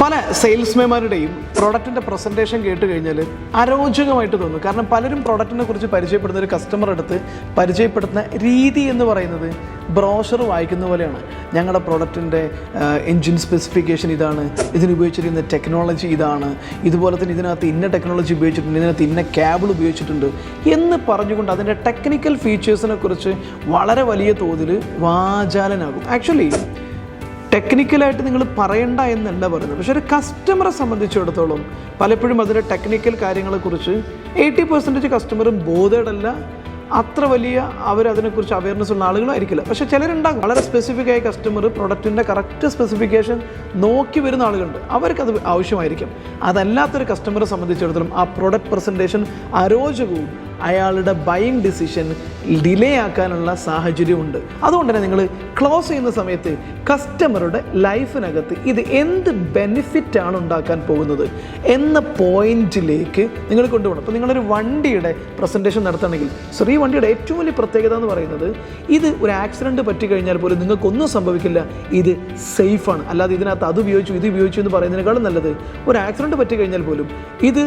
പല സെയിൽസ്മാൻമാരുടെയും പ്രൊഡക്റ്റിൻ്റെ പ്രസൻറ്റേഷൻ കേട്ട് കഴിഞ്ഞാൽ അരോചകമായിട്ട് തോന്നും. കാരണം പലരും പ്രൊഡക്റ്റിനെ കുറിച്ച് പരിചയപ്പെടുന്ന ഒരു കസ്റ്റമർ അടുത്ത് പരിചയപ്പെടുത്തുന്ന രീതി എന്ന് പറയുന്നത് ബ്രോഷർ വായിക്കുന്ന പോലെയാണ്. ഞങ്ങളുടെ പ്രൊഡക്റ്റിൻ്റെ എൻജിൻ സ്പെസിഫിക്കേഷൻ ഇതാണ്, ഇതിനുപയോഗിച്ചിരിക്കുന്ന ടെക്നോളജി ഇതാണ്, ഇതുപോലെ തന്നെ ഇതിനകത്ത് ഇന്ന ടെക്നോളജി ഉപയോഗിച്ചിട്ടുണ്ട്, ഇതിനകത്ത് ഇന്ന കേബിൾ ഉപയോഗിച്ചിട്ടുണ്ട് എന്ന് പറഞ്ഞുകൊണ്ട് അതിൻ്റെ ടെക്നിക്കൽ ഫീച്ചേഴ്സിനെ കുറിച്ച് വളരെ വലിയ തോതിൽ വാചാലനാകും. ആക്ച്വലി ടെക്നിക്കലായിട്ട് നിങ്ങൾ പറയണ്ട എന്നല്ല പറയുന്നത്, പക്ഷേ ഒരു കസ്റ്റമറെ സംബന്ധിച്ചിടത്തോളം പലപ്പോഴും അതിൻ്റെ ടെക്നിക്കൽ കാര്യങ്ങളെക്കുറിച്ച് 80% കസ്റ്റമറും ബോധേഡല്ല, അത്ര വലിയ അവരതിനെക്കുറിച്ച് അവയർനെസ് ഉള്ള ആളുകളായിരിക്കില്ല. പക്ഷേ ചിലരുണ്ടാകും വളരെ സ്പെസിഫിക് ആയ കസ്റ്റമർ പ്രൊഡക്റ്റിൻ്റെ കറക്റ്റ് സ്പെസിഫിക്കേഷൻ നോക്കി വരുന്ന ആളുകളുണ്ട്, അവർക്കത് ആവശ്യമായിരിക്കും. അതല്ലാത്തൊരു കസ്റ്റമറെ സംബന്ധിച്ചിടത്തോളം ആ പ്രൊഡക്റ്റ് പ്രസൻറ്റേഷൻ അരോചകവും അയാളുടെ ബൈയിങ് ഡിസിഷൻ ഡിലേ ആക്കാനുള്ള സാഹചര്യമുണ്ട്. അതുകൊണ്ട് തന്നെ നിങ്ങൾ ക്ലോസ് ചെയ്യുന്ന സമയത്ത് കസ്റ്റമറുടെ ലൈഫിനകത്ത് ഇത് എന്ത് ബെനിഫിറ്റാണ് ഉണ്ടാക്കാൻ പോകുന്നത് എന്ന പോയിന്റിലേക്ക് നിങ്ങൾ കൊണ്ടുപോകണം. അപ്പോൾ നിങ്ങളൊരു വണ്ടിയുടെ പ്രസൻറ്റേഷൻ നടത്തണമെങ്കിൽ ഈ വണ്ടിയുടെ ഏറ്റവും വലിയ പ്രത്യേകത എന്ന് പറയുന്നത് ഇത് ഒരു ആക്സിഡൻറ്റ് പറ്റിക്കഴിഞ്ഞാൽ പോലും നിങ്ങൾക്കൊന്നും സംഭവിക്കില്ല, ഇത് സേഫാണ്. അല്ലാതെ ഇതിനകത്ത് അത് ഉപയോഗിച്ചു ഇത് ഉപയോഗിച്ചു എന്ന് പറയുന്നതിനേക്കാളും നല്ലത് ഒരു ആക്സിഡൻറ്റ് പറ്റിക്കഴിഞ്ഞാൽ പോലും ഇത്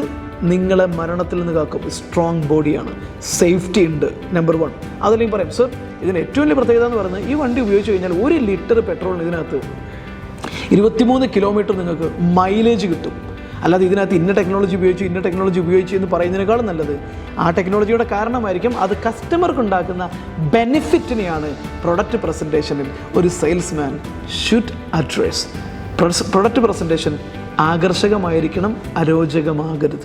നിങ്ങളെ മരണത്തിൽ നിന്ന് കാക്കും. സ്ട്രോങ് ബോഡിയാണ്, സേഫ്റ്റി ഉണ്ട്, നമ്പർ 1. അതിലേക്ക് പറയും സർ ഇതിന് ഏറ്റവും വലിയ പ്രത്യേകത എന്ന് പറയുന്നത് ഈ വണ്ടി ഉപയോഗിച്ച് കഴിഞ്ഞാൽ 1 ലിറ്റർ പെട്രോളിന് ഇതിനകത്ത് 23 കിലോമീറ്റർ നിങ്ങൾക്ക് മൈലേജ് കിട്ടും. അല്ലാതെ ഇതിനകത്ത് ഇന്ന ടെക്നോളജി ഉപയോഗിച്ചു എന്ന് പറയുന്നതിനേക്കാളും നല്ലത് ആ ടെക്നോളജിയുടെ കാരണമായിരിക്കും അത് കസ്റ്റമർക്ക് ഉണ്ടാക്കുന്ന ബെനിഫിറ്റിനെയാണ് പ്രൊഡക്റ്റ് പ്രസൻറ്റേഷനിൽ ഒരു salesman should address. Product presentation ആകർഷകമായിരിക്കണം, അരോചകമാകരുത്.